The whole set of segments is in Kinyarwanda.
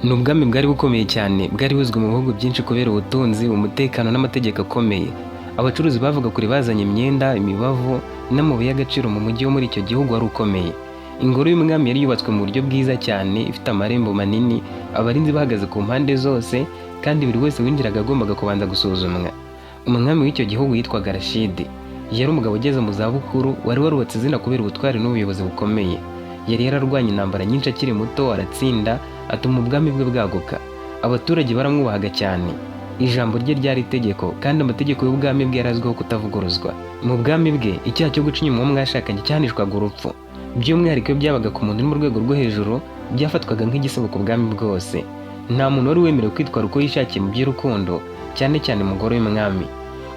Ni ubwami bwari bukomeye cyane, bwari buzwi mu bihugu byinshi kubera ubutunzi, umutekano n'amategeko akomeye. Abacuruzi bavaga kure bazanye imyenda, imibavu n'amabuye y'agaciro mu mujyi wo muri icyo gihugu wari ukomeye. Ingoro y'umwami yari yubatswe mu buryo bwiza cyane, ifite amarembo manini, abarinzi bahagaze ku mpande zose, kandi buri wese winjiraga agombaga kubanza gusuzumwa. Umwami w'icyo gihugu yitwaga Rashidi. Yari umugabo ugeze mu zabukuru, wari warubatse izina kubera ubutwari n'ubuyobozi bukomeye. Yari yararwanye intambara nyinshi akiri muto, aratsinda, atuma ubwami bwe bwaguka. Abaturage baramwubahaga cyane. Ijambo rye ryari itegeko, kandi amategeko y'ubwami bwe yarazwiho kutavuguruzwa. Mu bwami bwe, icyaha cyo guca inyuma uwo mwashakanye cyahanishwaga urupfu. By'umwihariko iyo byabaga ku muntu uri mu rwego rwo hejuru, byafatwaga nk'igisebo ku bwami bwose. Nta muntu wari wemerewe kwitwara uko yishakiye mu by'urukundo, cyane cyane umugore w'umwami.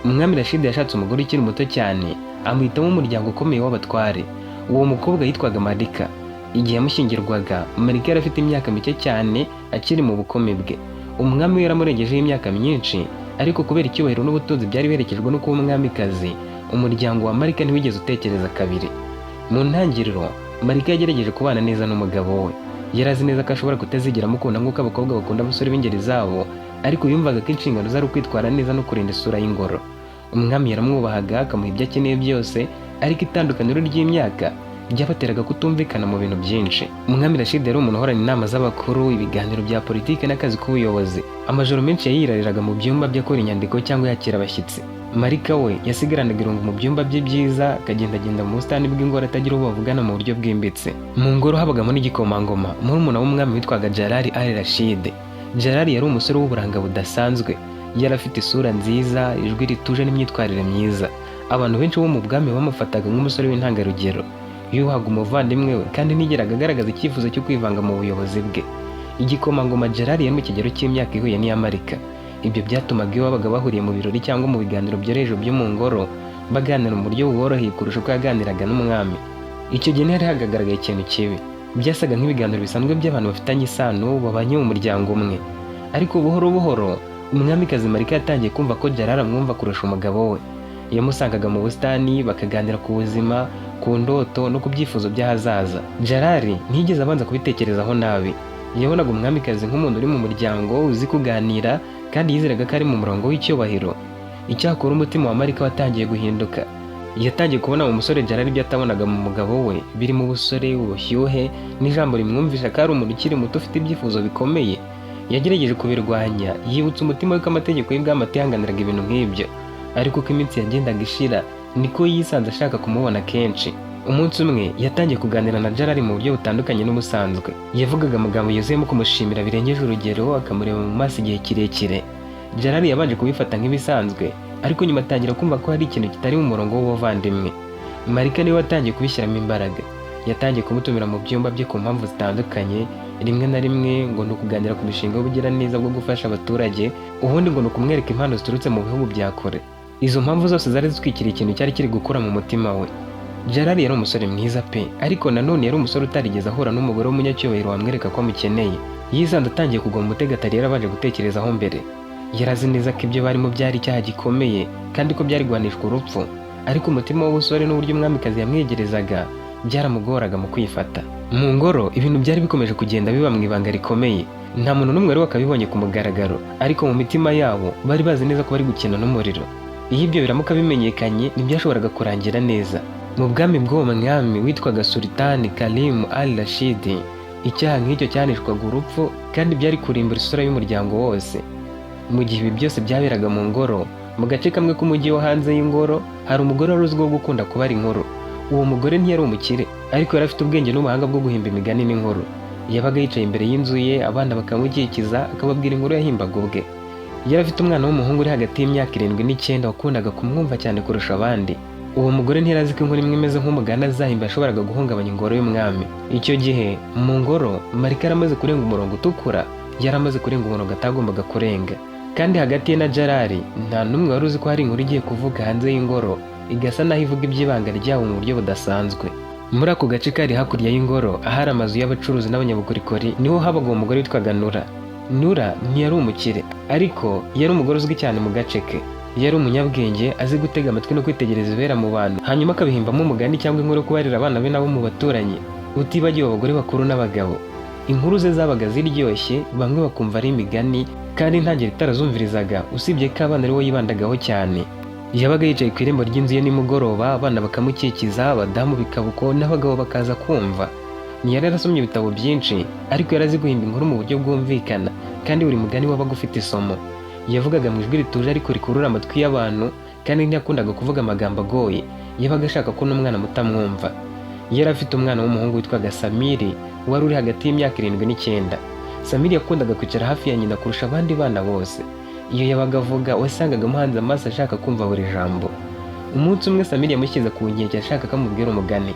Umwami Rashidi yashatse umugore ukiri muto cyane, amuhitamo umuryango ukomeye w'abatware. Uwo mukobwa yitwaga Marika. Igihe yamushyingirwaga, Marika yari afite imyaka mike cyane akiri mu bukome bwe. Umwami we yaramurengejeho imyaka myinshi, ariko kubera icyubahiro n'ubutunzi byari biherekejwe no kuba umwamikazi, umuryango wa Marika ntiwigeze utekereza kabiri. Mu ntangiriro, Marika yagerageje kubana neza n'umugabo we. Yari azi neza ko ashobora kutazigera amukunda nk'uko abakobwa bakunda abasore b'ingeri zabo, ariko yumvaga ko inshingano zari ukwitwara neza no kurinda isura y'ingoro. Umwami yaramwubahaga, akamuha ibyo akeneye byose, ariko itandukaniro ry'imyaka byabateraga kutumvikana mu bintu byinshi. Umwami Rashidi yari umuntu uhorana inama z'abakuru, ibiganiro bya politiki n'akazi k'ubuyobozi. Amajoro menshi yayirariraga mu byumba bye akora inyandiko cyangwa yakira abashyitsi. Marika we yasigaranaga irungu mu byumba bye byiza, akagendagenda mu busitani bw'ingoro atagira uwo bavugana mu buryo bwimbitse. Mu ngoro habagamo n'igikomangoma, murumuna w'umwami witwaga Jalali al-Rashid. Jalali yari umusore w'uburanga budasanzwe. Yari afite isura nziza, ijwi rituje n'imyitwarire myiza. Abantu benshi bo mu bwami bamufataga nk'umusore w'intangarugero. Yubahaga umuvandimwe we, kandi ntiyigeraga agaragaza icyifuzo cyo kwivanga mu buyobozi bwe. Igikomangoma Jalali yari mu kigero cy'imyaka ihuye n'iya Marika. Ibyo byatumaga iyo babaga bahuriye mu birori cyangwa mu biganiro byoroheje byo mu ngoro, baganira mu buryo buboroheye kurusha uko yaganiraga n'umwami. Icyo gihe ntihari hagaragaye ikintu kibi. Byasaga nk'ibiganiro bisanzwe by'abantu bafitanye isano, babanye mu muryango umwe. Ariko buhoro buhoro, umwamikazi Marika yatangiye kumva ko Jalali amwumva kurusha umugabo we. Yamusangaga mu busitani, bakaganira ku buzima, ku ndoto no ku byifuzo by'ahazaza. Jalali ntiyigeze abanza kubitekerezaho nabi. Yabonaga umwamikazi nk'umuntu uri mu muryango, uzi kuganira, kandi yizeraga ko ari mu murongo w'icyubahiro. Icyakora umutima wa Marika watangiye guhinduka. Yatangiye kubona mu musore Jalali ibyo atabonaga mu mugabo we, birimo ubusore, ubushyuhe, n'ijambo rimwumvisha ko ari umuntu ukiri muto ufite ibyifuzo bikomeye. Yagerageje kubirwanya, yibutsa umutima we ko amategeko y'ubwami atihanganiraga ibintu nk'ibyo. Ariko uko iminsi yagendaga ishira, niko yisanze ashaka kumubona kenshi. Umunsi umwe yatangiye kuganira na Jalali mu buryo butandukanye n'ubusanzwe. Yavugaga amagambo yuzuyemo kumushimira birengeje urugero, akamureba mu maso igihe kirekire. Jalali yabanje kubifata nk'ibisanzwe, ariko nyuma atangira kumva ko hari ikintu kitari mu murongo w'ubuvandimwe. Marika niwe watangiye kubishyiramo imbaraga. Yatangiye kumutumira mu byumba bye ku mpamvu zitandukanye. Rimwe na rimwe ngo ni ukuganira ku mishinga y'ubugiraneza bwo gufasha abaturage, ubundi ngo ni ukumwereka impano ziturutse mu bihugu bya kure. Izo mpamvu zose zari zitwikiriye ikintu cyari kiri gukura mu mutima we. Jalali yari umusore mwiza pe, ariko nanone yari umusore utarigeze ahura n'umugore w'umunyacyubahiro wamwereka ko amukeneye. Yisanze atangiye kugwa mu mutego atari yarabanje gutekerezaho mbere. Yari azi neza ko ibyo barimo byari icyaha gikomeye, kandi ko byari guhanishwa urupfu. Ariko umutima w'ubusore n'uburyo umwamikazi yamwegerezaga byaramugoraga mu kwifata. Mu ngoro ibintu byari bikomeje kugenda biba mu ibanga rikomeye. Nta muntu n'umwe wari wakabibonye ku mugaragaro, ariko mu mitima yabo bari bazi neza ko bari gukina n'umuriro. Iyo ibyo biramuka bimenyekanye, ntibyashoboraga kurangira neza. Mu bwami bw'uwo mwami witwaga Sultani Karim al-Rashid, icyaha nk'icyo cyanishwaga urupfu, kandi byari kurimbura isura y'umuryango wose. Mu gihe ibi byose byaberaga mu ngoro, mu gace kamwe k'umujyi wo hanze y'ingoro, hari umugore wari uzwiho gukunda kubara inkuru. Uwo mugore ntiyari umukire, ariko yari afite ubwenge n'ubuhanga bwo guhimba imigani n'inkuru. Yabaga yicaye imbere y'inzu ye, abana bakamukikiza, akababwira inkuru yahimbaga ubwe. Yari afite umwana w'umuhungu uri hagati y'imyaka 7 n'9 wakundaga kumwumva cyane kurusha abandi. Uwo mugore ntiyari azi ko inkuru imwe imeze nk'umugani azahimba yashoboraga guhungabanya ingoro y'umwami. Icyo gihe mu ngoro, Marika yaramaze kurenga umurongo utukura, yaramaze kurenga umurongo atagombaga kurenga. Kandi hagati ye na Jalali nta n'umwe wari uzi ko hari inkuru igiye kuvuga hanze y'ingoro, igasa naho ivuga iby'ibanga ryabo mu buryo budasanzwe. Muri ako gace kari hakurya y'ingoro, ahari amazu y'abacuruzi n'abanyabukorikori, niho habaga uwo mugore witwaga Nura. Nura ntiyari umukire, ariko yari umugore uzwi cyane mu gace ke. Yari umunyabwenge, azi gutega amatwi no kwitegereza ibera mu bantu, hanyuma akabihimbamo umugani cyangwa inkuru yo kubarira abana be nabo mu baturanyi, utibagiwe abagore bakuru n'abagabo. Inkuru ze zabaga ziryoshye, bamwe bakumva ari imigani kandi nta ngero itarazumvirizaga, usibye ko abana ari we yibandagaho cyane. Yabaga yicaye ku irembo ry'inzu ye nimugoroba, abana bakamukikiza, abadamu bikabuko n'abagabo bakaza kumva. Ntiyari yarasomye ibitabo byinshi, ariko yari azi guhimba inkuru mu buryo bwumvikana, kandi buri mugani wabaga ufite isomo. Yavugaga mu ijwi rituje ariko rikurura amatwi y'abantu, kandi ntiyakundaga kuvuga amagambo agoye. Yabaga ashaka ko n'umwana muto amwumva. Yari afite umwana w'umuhungu witwaga Samiri, wari uri hagati y'imyaka 7 n'9. Samiri yakundaga kwicara hafi ya nyina kurusha abandi bana bose. Iyo yabaga avuga, wasangaga amuhanze amaso ashaka kumva buri jambo. Umunsi umwe Samiri yamushyize ku nkeke ashaka ko amubwira umugani.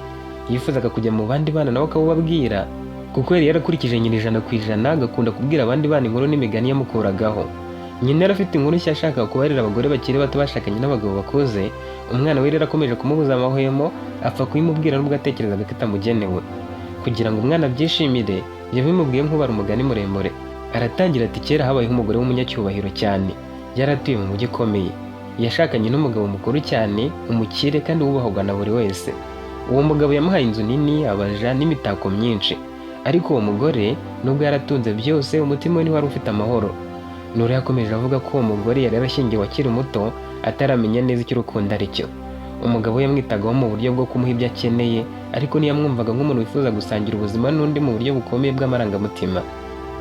Yifuzaga kujya mu bandi bana nawe akawubabwira, kuko yari yarakurikije nyina 100%, agakunda kubwira abandi bana inkuru n'imigani yamukuragaho. Nyina yari afite inkuru nshya ashaka kubarira abagore bakiri bato bashakanye n'abagabo bakuze. Umwana we rero akomeje kumubuza amahwemo, apfa kuyimubwira nubwo atekerezaga ko itamugenewe. Kugira ngo umwana abyishimire, yabimubwiye nk'ubara umugani muremure. Aratangira ati, kera habayeho umugore w'umunyacyubahiro cyane. Yari atuye mu mujyi ukomeye. Yashakanye n'umugabo mukuru cyane, umukire kandi wubahwaga na buri wese. Uwo mugabo yamuhaye inzu nini, abaja n'imitako myinshi. Ariko uwo mugore nubwo yaratunze byose, umutima we ntiwari ufite amahoro. Nura yakomeje avuga ko uwo mugore yari yarashyingiwe akiri muto, ataramenya neza icyo urukundo ari cyo. Umugabo yamwitagaho mu buryo bwo kumuha ibyo akeneye, ariko ntiyamwumvaga nk'umuntu wifuza gusangira ubuzima n'undi mu buryo bukomeye bw'amarangamutima.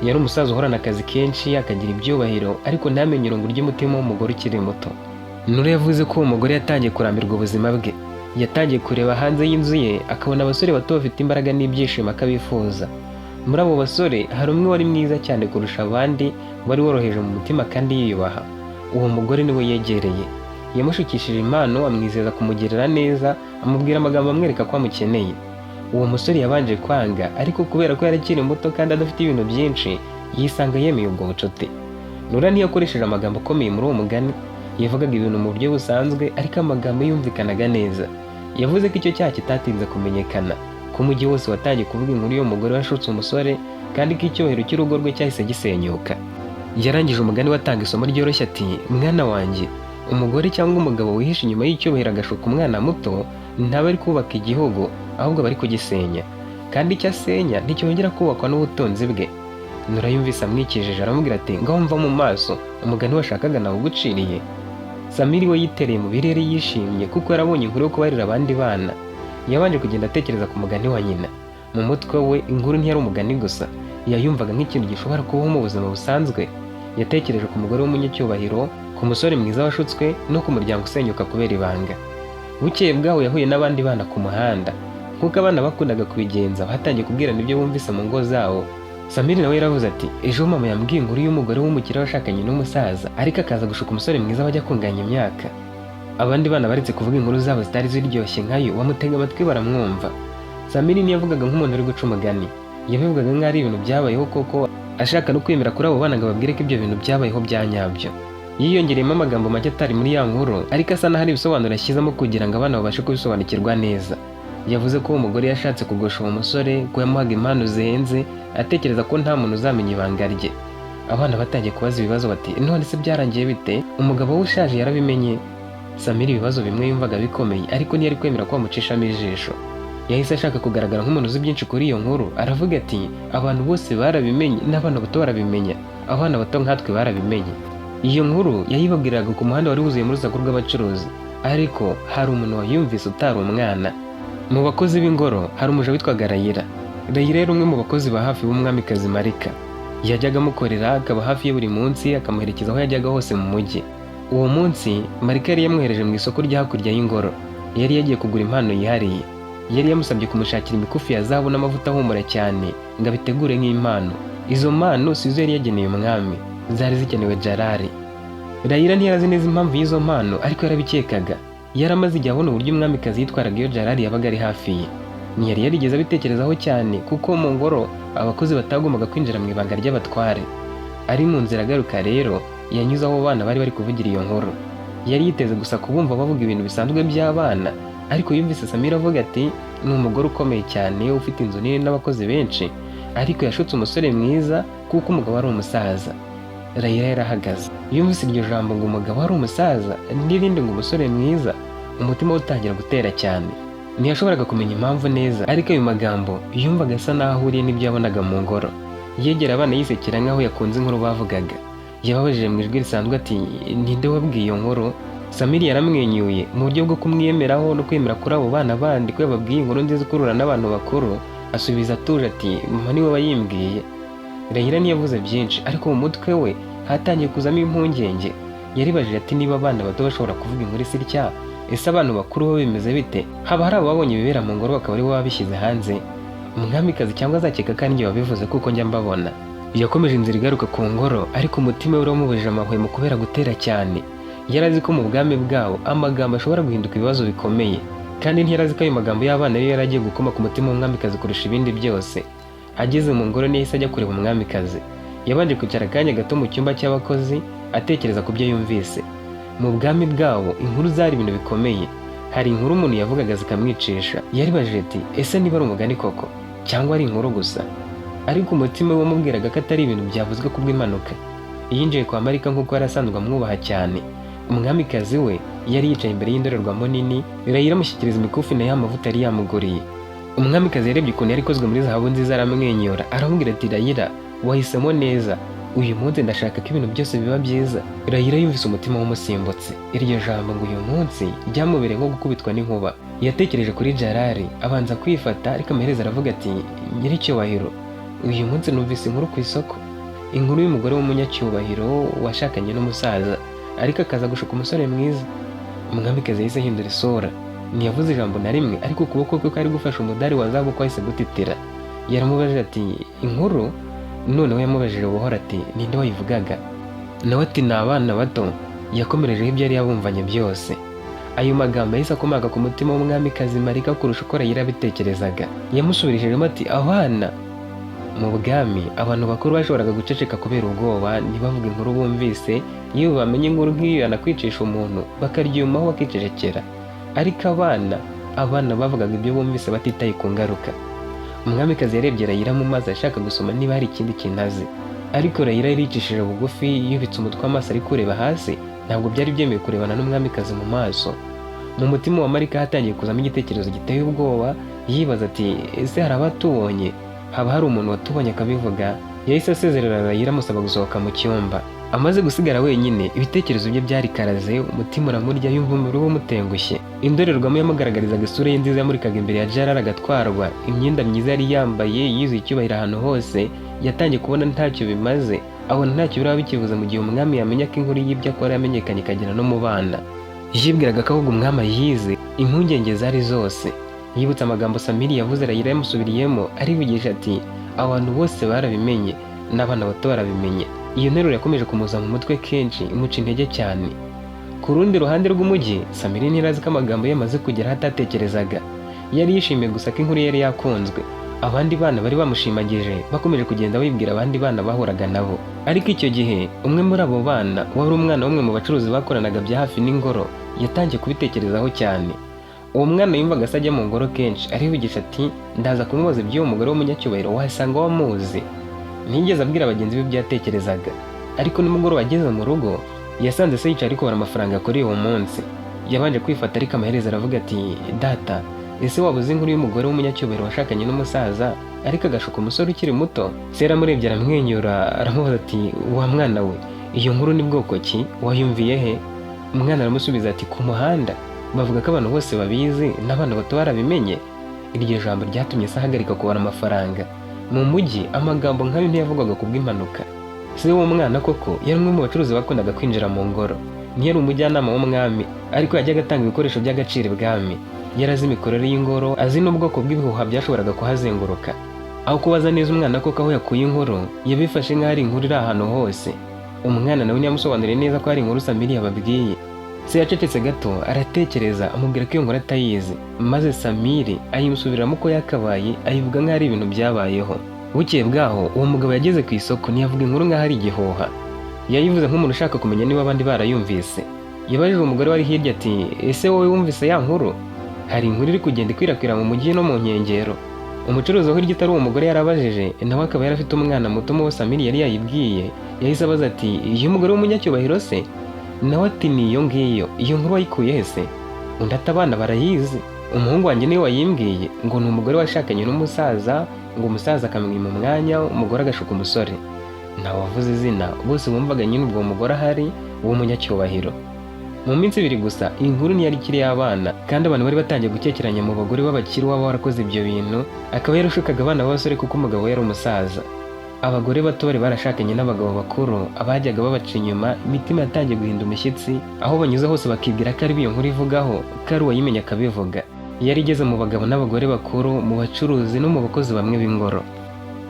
Yari umusaza uhorana akazi kenshi, akagira ibyubahiro, ariko ntamenye irungu ry'umutima w'umugore ukiri muto. Nura yavuze ko uwo mugore yatangiye kurambirwa ubuzima bwe. Yatangiye kureba hanze y'inzu ye, akabona abasore bato bafite imbaraga n'ibyishimo akabifuza. Muri abo basore hari umwe wari mwiza cyane kurusha abandi, wari woroheje mu mutima kandi yiyubaha. Uwo mugore niwe yegereye. Yamushukishije impano, amwizeza kumugirira neza, amubwira amagambo amwereka ko amukeneye. Uwo musore yabanje kwanga, ariko kubera ko yarakiri muto kandi adafite ibintu byinshi, yisanga yemeye ubwo bucuti. Nura ntiyakoresheje amagambo akomeye muri uwo mugani. Yavugaga ibintu mu buryo busanzwe, ariko amagambo yumvikanaga neza. Yavuze ko icyo cyaha kitatinze kumenyekana, ko umujyi wose watangiye kuvuga inkuru y'umugore washutse umusore, kandi ko icyubahiro cy'urugo rwe cyahise gisenyuka. Yarangije umugani watanga isomo ryoroshye ati, mwana wanjye, umugore cyangwa umugabo wihishe inyuma y'icyubahiro agashuka umwana muto, ntaba ari kubaka igihugu, ahubwo bari kugisenya. Kandi icyo asenya nticyongera kubakwa n'ubutunzi bwe. Nura yumvise amwikijije, aramubwira ati, ngaho mva mu maso, umugani washakaga nawe uguciriye. Samiri we yitereye mu birere yishimye, kuko yarabonye inkuru yo kubarira abandi bana. Yabanje kugenda atekereza ku mugani wa nyina. Mu mutwe we inkuru ntiyari umugani gusa, yayumvaga nk'ikintu gishobora kubaho mu buzima busanzwe. Yatekereje ku mugore w'umunyacyubahiro, ku musore mwiza washutswe, no ku muryango usenyuka kubera ibanga. Bukeye bwaho yahuye n'abandi bana ku muhanda. Nk'uko abana bakundaga kubigenza, batangiye kubwirana ibyo bumvise mu ngo zabo. Samiri nawe yaravuze ati, ejo mama yambwiye inkuru y'umugore w'umukire washakanye n'umusaza, ariko akaza gushuka umusore mwiza bajya kunganya imyaka. Abandi bana baretse kuvuga inkuru zabo zitari ziryoshye nkayo, bamutega amatwi baramwumva. Samiri ntiyavugaga nk'umuntu uri guca umugani. Yabivugaga nk'aho ari ibintu byabayeho koko, ashaka no kwemera kuri abo bana ngo babwire ko ibyo bintu byabayeho bya nyabyo. Yiyongereyemo amagambo make atari muri ya nkuru, ariko asa n'ahari ibisobanuro ashyizemo kugira ngo abana babashe kubisobanukirwa neza. Yavuze ko uwo mugore yashatse kugosha uwo musore, ko yamuhaga impano zihenze, atekereza ko nta muntu uzamenya ibanga rye. Abana batangiye kubaza ibibazo bati, none se byarangiye bite? Umugabo we ushaje yarabimenye? Samiri ibibazo bimwe yumvaga bikomeye, ariko ntiyari kwemera ko bamucishamo ijisho. Yahise ashaka kugaragara nk'umuntu uzi byinshi kuri iyo nkuru, aravuga ati, abantu bose barabimenye, n'abana bato barabimenya, abana bato nkatwe barabimenye. Iyo nkuru yayibabwiraga ku muhanda wari wuzuye mu rusaku rw'abacuruzi, ariko hari umuntu wayumvise utari umwana. Mu bakozi b'ingoro hari umuja witwaga Rayira. Rayira yari umwe mu bakozi ba hafi b'umwamikazi Marika. Yajyaga amukorera, akaba hafi ye buri munsi, akamuherekeza aho yajyaga hose mu mujyi. Uwo munsi Marika yari yamwohereje mu isoko rya hakurya y'ingoro. Yari yagiye kugura impano yihariye. Yari yamusabye kumushakira imikufi ya zahabu n'amavuta ahumura cyane ngo abitegure nk'impano. Izo mpano sizo yari yageneye umwami, zari zikenewe Jalali. Rayira ntiyarazi neza impamvu y'izo mpano, ariko yarabikekaga. Yaramaze igihe abona uburyo umwamikazi yitwaraga iyo Jalali yabaga ari hafi ye. Ntiyari yarigeze abitekerezaho cyane, kuko mu ngoro abakozi batagombaga kwinjira mu ibanga ry'abatware. Ari mu nzira agaruka rero, yanyuze aho bana bari kuvugira iyo nkuru. Yari yiteze gusa kubumva bavuga ibintu bisanzwe by'abana, ariko yumvise Samira avuga ati, ni umugore ukomeye cyane, ufite inzu nini n'abakozi benshi, ariko yashutse umusore mwiza kuko umugabo ari umusaza. Rayira yarahagaze. Yumvise iryo jambo ngo umugabo ari umusaza, n'irindi ngo umusore mwiza, umutima we utangira gutera cyane. Ntiyashoboraga kumenya impamvu neza, ariko ayo magambo yumvaga asa n'aho ahuriye n'ibyo yabonaga mu ngoro. yegera abana yisekera nk'aho yakunze inkuru bavugaga. Yababajije mu ijwi risanzwe ati ninde wabwiye iyo nkuru? Samiri yaramwenyuye mu buryo bwo kumwiyemeraho no kwemera kuri abo bana bandi ko yababwiye inkuru nziza ikurura n'abantu bakuru. Asubiza atuje ati mama niwe wayimbwiye. Rahira ntiyavuze byinshi, ariko mu mutwe we hatangiye kuzamo impungenge. Yaribajije ati niba abana bato bashobora kuvuga inkuru isi itya, ese abantu bakuru bo bimeze bite? Haba hari ababonye ibibera mu ngoro bakaba ari bo babishyize hanze? Umwamikazi cyangwa azakeka ko ari njye wabivuze kuko njya mbabona. Yakomeje inzira igaruka ku ngoro, ariko umutima we uramubujije amahwemo kubera gutera cyane. Yari azi ko mu bwami bwawo amagambo ashobora guhinduka ibibazo bikomeye, kandi ntiyari azi ko ayo magambo y'abana ariyo yari agiye gukoma ku mutima w'umwamikazi kurusha ibindi byose. Ageze mu ngoro ntiyahise ajya kureba umwamikazi. Yabanje kwicara akanya gato mu cyumba cy'abakozi atekereza ku byo yumvise. Mu bwami bwawo inkuru zari ibintu bikomeye. Hari inkuru umuntu yavugaga zikamwicisha. Yaribajije ati ese niba ari umugani koko cyangwa ari inkuru gusa? Ariko umutima we wamubwiraga ko atari ibintu byavuzwe kubw'impanuka. Yinjiye kwa Marika nk'uko yari asanzwe amwubaha cyane. Umwamikazi we yari yicaye imbere y'indorerwamo nini, Rahira amushyikiriza imikufi na ya mavuta yari yamuguriye. Umwamikazi yarebye ukuntu yari ikozwe muri zahabu nziza aramwenyura, aramubwira ati Rahira, wahisemo neza. Uyu munsi ndashaka ko ibintu byose biba byiza. Rahira yumvise umutima w'umusimbutse. Iryo jambo ngo uyu munsi ryamubereye nko gukubitwa n'inkuba. Yatekereje kuri Jalali, abanza kwifata, ariko amaherezo aravuga ati nyiricyubahiro, uyu munsi numvise inkuru ku isoko. Inkuru y'umugore w'umunyacyubahiro washakanye n'umusaza, ariko akaza gushuka umusore mwiza. Umwamikazi yahise ahindura isura. Ntiyavuze ijambo na rimwe, ariko ukuboko kwe kwari gufashe umudari wa zahabu kwahise gutitira. Yaramubajije ati inkuru? Noneho yamubajije buhoro ati ninde wayivugaga? Nawe ati ni abana bato. Yakomerejeho ibyo yari yabumvanye byose. Ayo magambo yahise akomaga ku mutima w'umwamikazi Marika kurusha uko Rahira abitekerezaga. Yamusubirijemo ati abana? Mu bwami abantu bakuru bashoboraga guceceka kubera ubwoba, ntibavuga inkuru bumvise. Iyo bamenye inkuru nk'iyo yanakwicisha umuntu bakaryumaho bakicecekera. Ariko abana bavugaga ibyo bumvise batitaye ku ngaruka. Umwamikazi yarebye Rahira mu maso ashaka gusoma niba hari ikindi kintu azi, ariko Rahira yaricishije bugufi, yubitse umutwe amaso ari kureba hasi. Ntabwo byari byemewe kurebana n'umwamikazi mu maso. Mu mutima wa Marika hatangiye kuzamo igitekerezo giteye ubwoba. Yibaza ati ese hari abatubonye? Haba hari umuntu watubonye akabivuga? Yahise asezerera Rahira amusaba gusohoka mu cyumba. Amaze gusigara wenyine, ibitekerezo bye byari karaze, umutima uramurya, yumva umubiri we umutengushye. Indorerwamo yamugaragarizaga isura ye nziza yamurikaga imbere ya Jalali agatwarwa. Imyenda myiza yari yambaye yuzuye icyubahiro ahantu hose. Yatangiye kubona ntacyo bimaze, abona ntacyo biraba bikivuze mu gihe umwami yamenya ko inkuru y'ibyo akora yamenyekanye ikagera no mu bana. Yibwiraga ko ahubwo umwami ayizi. Impungenge zari zose. Yibutse amagambo Samiri yavuze, Rahira yamusubiriyemo arivugisha ati abantu bose barabimenye, n'abana bato barabimenye. Iyo nteruro yakomeje kumuza mu mutwe kenshi, imuca intege cyane. Ku rundi ruhande rw'umujyi, Samiri ntiyari azi ko amagambo ye amaze kugera aho atatekerezaga. Yari yishimiye gusa ko inkuru yari yakunzwe. Abandi bana bari bamushimagije, bakomeje kugenda bibwira abandi bana bahuraga nabo. Ariko icyo gihe umwe muri abo bana, wari umwana w'umwe mu bacuruzi bakoranaga bya hafi n'ingoro, yatangiye kubitekerezaho cyane. Uwo mwana yumvaga se ajya mu ngoro kenshi, arivugisha ati ndaza kumubaza iby'uwo mugore w'umunyacyubahiro, wasanga wamuzi. Ntiyigeze abwira bagenzi be ibyatekerezaga. Ariko nimugoroba ageze mu rugo, yasanze se yicaye ari kubara amafaranga kuri uwo munsi. Yabanje kwifata, ariko amaherezo aravuga ati data, ese wabuze inkuru y'umugore w'umunyacyubahiro washakanye n'umusaza ariko agashuka umusore ukiri muto? Se yaramurebye aramwenyura, aramubaza ati wa mwana we, iyo nkuru ni bwoko ki? Wayumviye he? Umwana aramusubiza ati ku muhanda. Bavuga ko abantu bose babizi, n'abana bato barabimenye. Iryo jambo ryatumye se ahagarika kubara amafaranga. Mu mujyi amagambo nk'ayo ntiyavugwaga kubw'impanuka. Se w'uwo mwana koko yari umwe mu bacuruzi bakundaga kwinjira mu ngoro. Ntiyari umujyanama w'umwami, ariko yajyaga atanga ibikoresho by'agaciro ibwami. Yari azi imikorere y'ingoro, azi n'ubwoko bw'ibihuha byashoboraga kuhazenguruka. Aho kubaza neza umwana koko aho yakuye inkuru, yabifashe nk'aho ari inkuru iri ahantu hose. Umwana nawe ntiyamusobanuriye neza ko ari inkuru Samiri yababwiye. Se yacecetse gato, aratekereza, amubwira ko iyo nkuru atayizi. Maze Samiri ayimusubiramo uko yakabaye, ayivuga nk'aho ari ibintu byabayeho. Bukeye bwaho uwo mugabo yageze ku isoko, ntiyavuga inkuru nk'aho ari igihuha. Yayivuze nk'umuntu ushaka kumenya niba abandi barayumvise. Yabajije umugore wari hirya ati ese wowe wumvise ya nkuru? Hari inkuru iri kugenda ikwirakwira mu mujyi no mu nkengero. Umucuruzi wo hirya utari uwo mugore yarabajije, nawe akaba yari afite umwana muto mu Samiri yari yayibwiye. Yahise abaza ati iyo umugore w'umunyacyubahiro se? Nawe ati ni iyo ngiyo. Iyo nkuru wayikuye he se? Undi ati abana barayizi, umuhungu wanjye niwe wayimbwiye, ngo ni umugore washakanye n'umusaza, ngo umusaza akamwima umwanya, umugore agashuka umusore. Ntawavuze izina, bose bumvaga nyine ubwo mugore ahari w'umunyacyubahiro. Mu minsi 2 gusa iyi nkuru ntiyari ikiri y'abana, kandi abantu bari batangiye gukekeranya mu bagore b'abakire waba warakoze ibyo bintu, akaba yarashukaga abana b'abasore kuko umugabo we yari umusaza. Abagore bato bari barashakanye n'abagabo bakuru, abajyaga babaca inyuma, imitima yatangiye guhinda umushyitsi, aho banyuze hose bakibwira ko ari iyo nkuru ivugaho, ko ari uwayimenya akabivuga. Yari igeze mu bagabo n'abagore bakuru, mu bacuruzi no mu bakozi bamwe b'ingoro.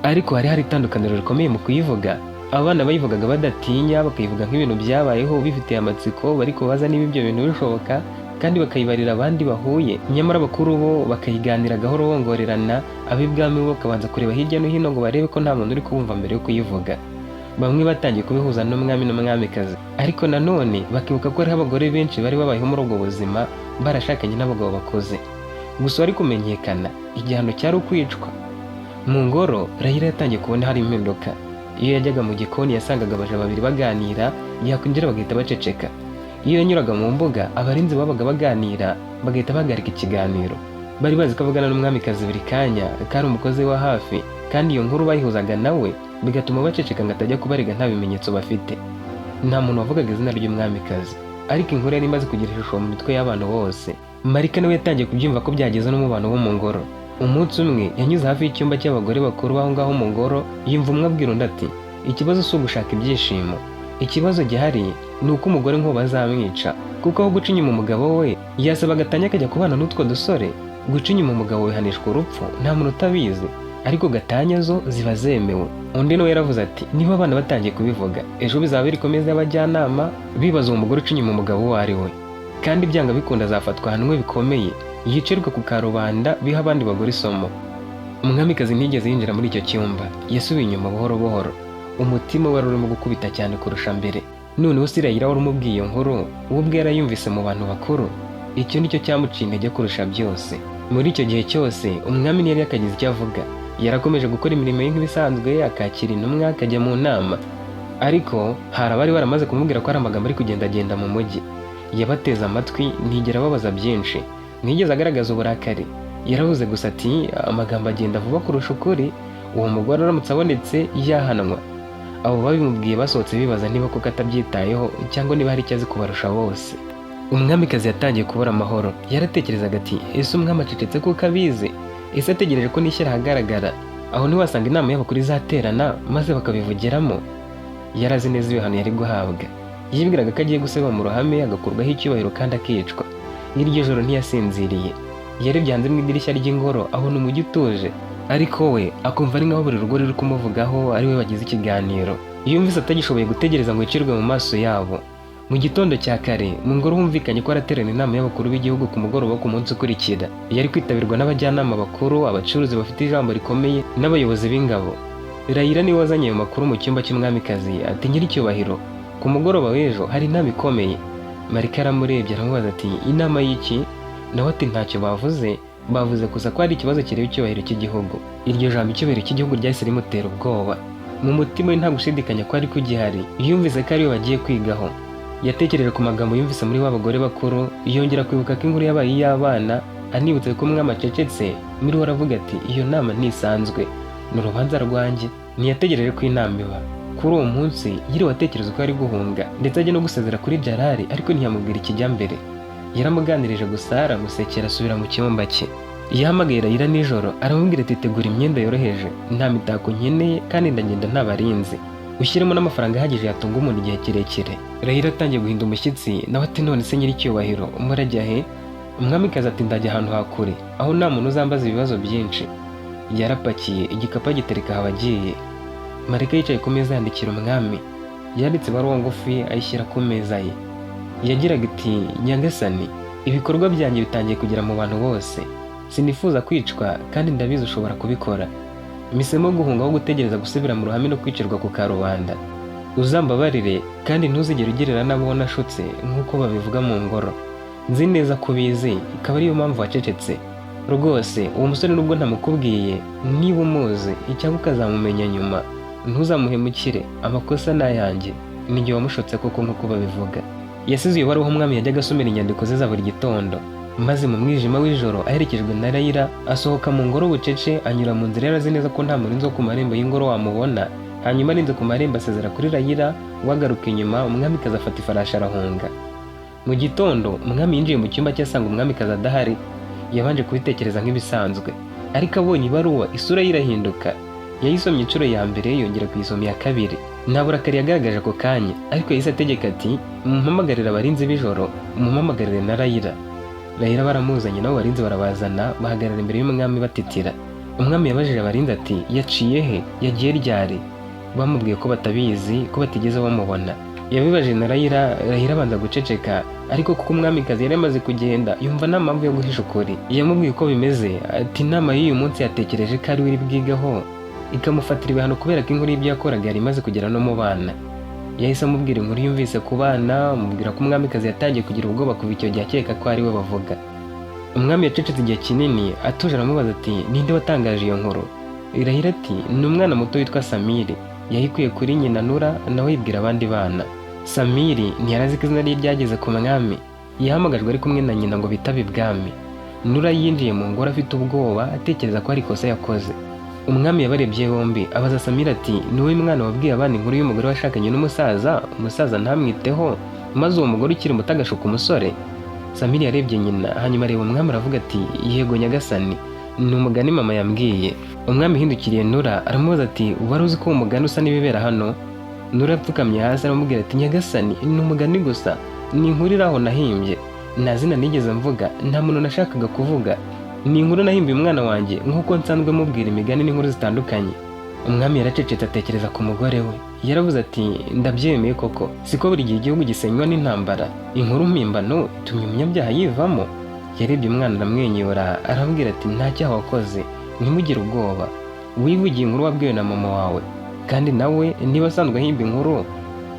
Ariko hari itandukaniro rikomeye mu kuyivuga. Abana bayivugaga badatinya, bakayivuga nk'ibintu byabayeho bifitiye amatsiko, bari kubaza niba ibyo bintu bishoboka, kandi bakayibarira abandi bahuye. Nyamara abakuru bo bakayiganira gahoro bongorerana, ab'ibwami bo bakabanza kureba hirya no hino ngo barebe ko nta muntu uri kubumva mbere yo kuyivuga. Bamwe batangiye kubihuza n'umwami n'umwamikazi, ariko nanone bakibuka ko hariho abagore benshi bari babayeho muri ubwo buzima, barashakanye n'abagabo bakuze. Gusa wari kumenyekana, igihano cyari ukwicwa. Mu ngoro Rahira yatangiye kubona hari impinduka. Iyo yajyaga mu gikoni yasangaga abaja babiri baganira, yakwinjira bagahita baceceka. Iyo yanyuraga mu mbuga, abarinzi babaga baganira, bagahita bahagarika ikiganiro. Bari bazi ko avugana n'umwamikazi buri kanya, kari umukozi wa hafi, kandi iyo nkuru bayihuzaga nawe, bigatuma baceceka ngo atajya kubarega nta bimenyetso bafite. Nta muntu wavugaga izina ry'umwamikazi, ariko inkuru yari imaze kugira ishusho mu mitwe y'abantu bose. Marika nawe yatangiye kubyumva ko byageze n'umubano wo mu ngoro. Umunsi umwe yanyuze hafi y'icyumba cy'abagore bakuru aho ngaho mu ngoro, yumva umwe abwira undi ati, ikibazo si ugushaka ibyishimo, ikibazo gihari ni uko umugore nk'uwo bazamwica, kuko aho guca inyuma umugabo we yasaba Gatanya akajya kubana n'utwo dusore. Guca inyuma umugabo we hanishwa urupfu, nta muntu utabizi, ariko Gatanya zo ziba zemewe. Undi nawe yaravuze ati, niba abana batangiye kubivuga, ejo bizaba biri komeza y'abajyanama bibaza uwo mugore uca inyuma umugabo uwo ari we, kandi byanga bikunda azafatwa ahanwe bikomeye, yicerwa ku karubanda biha abandi bagore isomo. Umwamikazi ntiyigeze yinjira muri icyo cyumba, yasubiye inyuma buhoro buhoro. Umutima we wari urimo gukubita cyane kurusha mbere. Noneho Rahira wari umubwiye iyo nkuru, we ubwe yarayumvise mu bantu bakuru. Icyo nicyo cyamuciye intege kurusha byose. Muri icyo gihe cyose umwami ntiyari yakagize icyo avuga. Yarakomeje gukora imirimo ye nk'ibisanzwe, akakira intumwa, akajya mu nama. Ariko hari abari baramaze kumubwira ko ari amagambo ari kugendagenda mu mujyi. Yabateze amatwi, ntigera ababaza byinshi, ntiyigeze agaragaza uburakari. Yaravuze gusa ati, amagambo agenda vuba kurusha ukuri, uwo mugore aramutse abonetse yahanwa. Abo babimubwiye basohotse bibaza niba koko atabyitayeho cyangwa niba hari icyo azi kubarusha bose. Umwamikazi yatangiye kubura amahoro. Yaratekerezaga ati, ese umwami acecetse kuko abizi? Ese ategereje ko nishyira ahagaragara? Aho ntiwasanga inama y'abakuru izaterana maze bakabivugiramo? Yarazi neza ibihano yari guhabwa. Yibwiraga ko agiye guseba mu ruhame, agakurwaho icyubahiro kandi akicwa. N'iryo joro ntiyasinziriye. Yarebye hanze mu idirishya ry'ingoro abona umujyi utuje, ariko we akumva ari nkaho buri rugo ruri kumuvugaho ari we bagize ikiganiro. Yumvise atagishoboye gutegereza ngo yicirwe mu maso yabo. Mu gitondo cya kare mu ngoro humvikanye ko araterana inama y'abakuru b'igihugu ku mugoroba ku munsi ukurikira. Yari kwitabirwa n'abajyanama bakuru, abacuruzi bafite ijambo rikomeye, n'abayobozi b'ingabo. Rahira niwe wazanye ayo makuru mu cyumba cy'umwamikazi ati, nyiricyubahiro, ku mugoroba w'ejo hari inama ikomeye. Marika aramurebye aramubaza ati, inama y'iki? Nawe ati, ntacyo bavuze gusa ko hari ikibazo kireba icyubahiro cy'igihugu. Iryo jambo icyubahiro cy'igihugu ryahise rimutera ubwoba. Mu mutima we nta gushidikanya ko ari kugihari, yumvise ko ariyo bagiye kwigaho. Yatekereje ku magambo yumvise muri w'abagore bakuru, yongera kwibuka ko inkuru yabaye iy'abana, anibutse ko umwami acecetse, muri we aravuga ati, iyo nama ntisanzwe, ni urubanza rwanjye. Ntiyategereje ko inama iba. Kuri uwo munsi yiriwe atekereza ko ari guhunga, ndetse ajya no gusezera kuri Jalali, ariko ntiyamubwira ikijya mbere. Yaramuganirije gusa aramusekera asubira mu cyumba cye. Yahamagaye Rahira nijoro aramubwira ati, tegura imyenda yoroheje, nta mitako nkeneye kandi ndagenda nta barinzi, ushyiremo n'amafaranga ahagije yatunga umuntu igihe kirekire. Rahira atangiye guhinda umushyitsi, nawe ati, none se nyiricyubahiro umurajya he? Umwamikazi ati, ndajya ahantu hakure, aho nta muntu uzambaza ibibazo byinshi. Yarapakiye igikapu agitereka aho agiye. Marika yicaye ku meza yandikira umwami. Yanditse ibaruwa ngufi ayishyira ku meza ye. Yagiraga iti, nyagasani, ibikorwa byanjye bitangiye kugera mu bantu bose. Sinifuza kwicwa kandi ndabizi ushobora kubikora. Mpisemo guhunga aho gutegereza gusubira mu ruhame no kwicirwa ku karubanda. Uzambabarire kandi ntuzigere ugerera n'abo nashutse nk'uko babivuga mu ngoro. Nzi neza ko bizi, ikaba ariyo mpamvu wacecetse. Rwose uwo musore nubwo ntamukubwiye, niba umuzi cyangwa ukazamumenya nyuma, ntuzamuhemukire, amakosa ni ayanjye, ni jye wamushotse koko nk'uko babivuga. Yasize iyo baruwa umwami yajyaga asomera inyandiko ze za buri gitondo. maze mu mwijima w'ijoro aherekejwe na Layla asohoka mu ngoro bucece, anyura mu nzira yarazi neza ko nta murinzi wo ku marembo y'ingoro wamubona. Hanyuma arinze ku marembo asezera kuri Layla, wagaruka inyuma umwamikazi afata ifarashi arahunga. Mu gitondo umwami yinjiye mu cyumba cye asanga umwamikazi adahari. Yabanje kubitekereza nk'ibisanzwe, ariko abonye ibaruwa isura ye irahinduka. Yayisomye inshuro ya mbere yongera kuyisoma iya kabiri. Nta burakari yagaragaje ako kanya, ariko yahise ategeka ati mumpamagarire abarinzi b'ijoro, mumpamagarire na Layla. Layla baramuzanye nabo barinzi barabazana, bahagarara imbere y'umwami batitira. Umwami yabajije abarinzi ati yaciye he, yagiye ryari? Bamubwiye ko batabizi, ko batigeze bamubona. Yabibaje na Layla abanza guceceka, ariko kuko umwamikazi yari amaze kugenda yumva nta mpamvu yo guhisha ukuri. Yamubwiye uko bimeze, ati inama y'uyu munsi yatekereje ko ari we iri bwigaho, ikamufatira ibihano kubera ko inkuru y'ibyo yakoraga yari imaze kugera no mu bana. Yahise amubwira inkuru yumvise ku bana, amubwira ko umwamikazi yatangiye kugira ubwoba kuva icyo gihe akeka ko ari we bavuga. Umwami yacecetse igihe kinini, atuje aramubaza ati ninde watangaje iyo nkuru? Layla ati ni umwana muto witwa Samiri, yayikuye kuri nyina Nura, nawe yibwira abandi bana. Samiri ntiyarazi ko izina rye ryageze ku mwami, yahamagajwe ari kumwe na nyina ngo bitabe ibwami. Nura yinjiye mu ngoro afite ubwoba, atekereza ko ari ikosa yakoze. Umwami yabarebye bombi, abaza Samiri ati ni wowe mwana wabwiye abana inkuru y'umugore washakanye n'umusaza, umusaza ntamwiteho, maze uwo mugore ukiri muto agashuka umusore? Samiri yarebye nyina, hanyuma areba umwami aravuga ati yego nyagasani, ni umugani mama yambwiye. Umwami hindukiriye Nura aramubaza ati wari uzi ko uwo mugani usa n'ibibera hano? Nura apfukamye hasi aramubwira ati nyagasani, ni umugani gusa, ni inkuru iri aho nahimbye, nta zina nigeze mvuga, nta muntu nashakaga kuvuga, ni inkuru nahimbiye umwana wanjye nk'uko nsanzwe mubwira imigani n'inkuru zitandukanye. Umwami yaracecetse atekereza ku mugore we. Yaravuze ati ndabyemeye koko, siko buri gihe igihugu gisenywa n'intambara, inkuru mpimbano itumye umunyabyaha yivamo. Yarebye umwana aramwenyura aramubwira ati nta cyaha wakoze, ntimugire ubwoba, wivugiye inkuru wabwiwe na mama wawe, kandi nawe niba asanzwe ahimba inkuru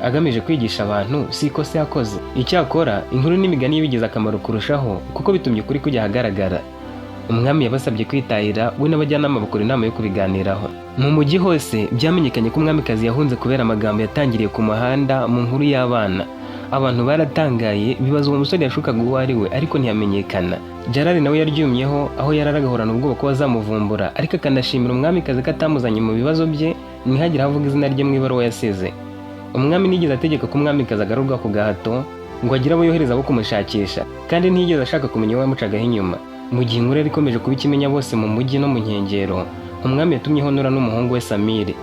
agamije kwigisha abantu, si ikosa yakoze. Icyakora inkuru n'imigani bigize akamaro kurushaho, kuko bitumye ukuri kujya ahagaragara. Umwami yabasabye kwitahira, we n'abajyanama bakora inama yo kubiganiraho. Mu mujyi hose byamenyekanye ko umwamikazi yahunze kubera amagambo yatangiriye ku muhanda mu nkuru y'abana. Abantu baratangaye, bibaza uwo musore yashukaga uwo ari we, ariko ntiyamenyekana. Gerard nawe yaryumyeho, aho yararagahorana ubwoba ko bazamuvumbura, ariko akanashimira umwamikazi ko atamuzanye mu bibazo bye, ntihagire avuga izina rye mu ibaruwa yasize. Umwami ntiyigeze ategeka ko umwamikazi agarurwa ku gahato ngo agire abo yohereza bo kumushakisha, kandi ntiyigeze ashaka kumenya uwo yamucagaho inyuma. Mu gihe inkuru yari ikomeje kuba ikimenya bose mu mujyi no mu nkengero, umwami yatumyeho Nura n'umuhungu we Samiri.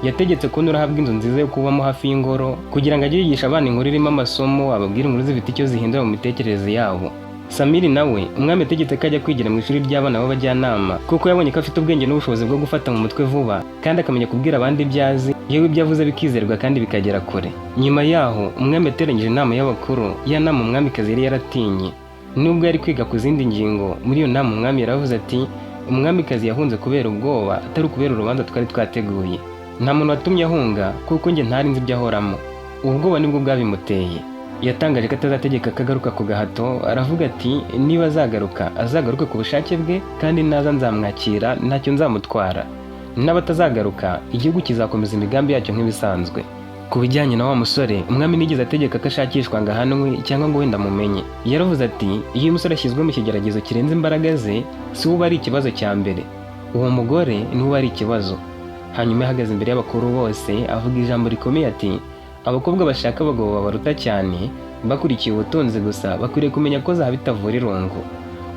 Yategetse ko Nura ahabwa inzu nziza yo kubamo hafi y'ingoro, kugira ngo ajye yigisha abana inkuru irimo amasomo, ababwire inkuru zifite icyo zihindura mu mitekerereze yabo. Samiri nawe umwami yategetse ko ajya kwigira mu ishuri ry'abana b'abajyanama, kuko yabonye ko afite ubwenge n'ubushobozi bwo gufata mu mutwe vuba, kandi akamenya kubwira abandi ibyo azi, yewe ibyo avuze bikizerwa kandi bikagera kure. Nyuma yaho umwami yateranyije inama y'abakuru, ya nama umwamikazi yari yaratinye. Nubwo yari kwiga ku zindi ngingo, muri iyo nama umwami yaravuze ati umwamikazi yahunze kubera ubwoba, atari ukubera urubanza twari twateguye. Nta muntu watumye ahunga, kuko njye ntari nzi ibyo ahoramo. Ubwoba nibwo bwabimuteye. Yatangaje ko atazategeka akagaruka ku gahato, aravuga ati niba azagaruka azagaruke ku bushake bwe, kandi naza nzamwakira ntacyo nzamutwara. N'abatazagaruka igihugu kizakomeza imigambi yacyo nk'ibisanzwe. Ku bijyanye na wa musore, umwami nigeze ategeka ko ashakishwa ngo ahanwe cyangwa ngo wenda mumenye. Yaravuze ati iyo umusore ashyizwe mu kigeragezo kirenze imbaraga ze, si uba ari ikibazo cya mbere, uwo mugore ni uba ari ikibazo. Hanyuma yahagaze imbere y'abakuru bose avuga ijambo rikomeye ati abakobwa bashaka abagabo babaruta cyane, bakurikiye ubutunzi gusa, bakwiriye kumenya ko zahabu itavura irungu.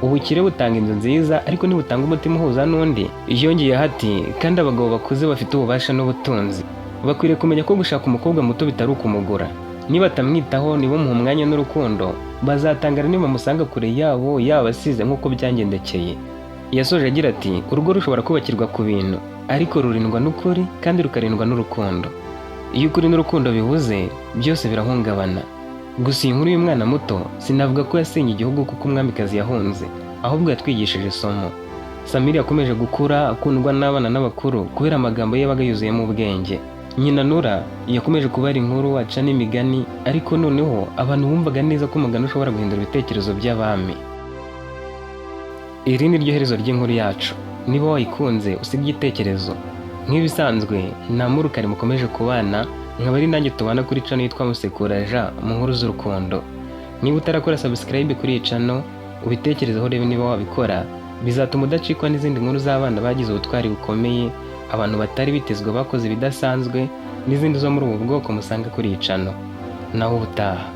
Ubukire butanga inzu nziza, ariko ntibutanga umutima uhuza n'undi. Yongeyeho ati kandi abagabo bakuze bafite ububasha n'ubutunzi bakwiriye kumenya ko gushaka umukobwa muto bitari ukumugura. Niba atamwitaho nibo muha umwanya n'urukundo, bazatangara niba bamusanga kure yabo yabasize nk'uko byangendekeye. Yasoje agira ati urugo rushobora kubakirwa ku bintu, ariko rurindwa n'ukuri kandi rukarindwa n'urukundo. Iyo ukuri n'urukundo bibuze, byose birahungabana. Gusa iyi nkuru y'umwana muto sinavuga ko yasenye igihugu kuko umwamikazi yahunze, ahubwo yatwigishije isomo. Samiri yakomeje gukura akundwa n'abana n'abakuru kubera amagambo ye yabaga yuzuyemo ubwenge. Nyina Nura yakomeje kubara inkuru aca n'imigani, ariko noneho abantu bumvaga neza ko umugani ushobora guhindura ibitekerezo by'abami. Iri ni ryo herezo ry'inkuru yacu. Niba wayikunze usiga igitekerezo. Nk'ibisanzwe nta murukari mukomeje kubana, nkaba ari nanjye tubana kuri channel yitwa Musekura Jean mu nkuru z'urukundo. Niba utarakora subscribe kuri iyi channel, ubitekerezeho urebe niba wabikora, bizatuma udacikwa n'izindi nkuru z'abana bagize ubutwari bukomeye, abantu batari bitezwe bakoze ibidasanzwe, n'izindi zo muri ubu bwoko musanga kuri iyi channel. Naho ubutaha.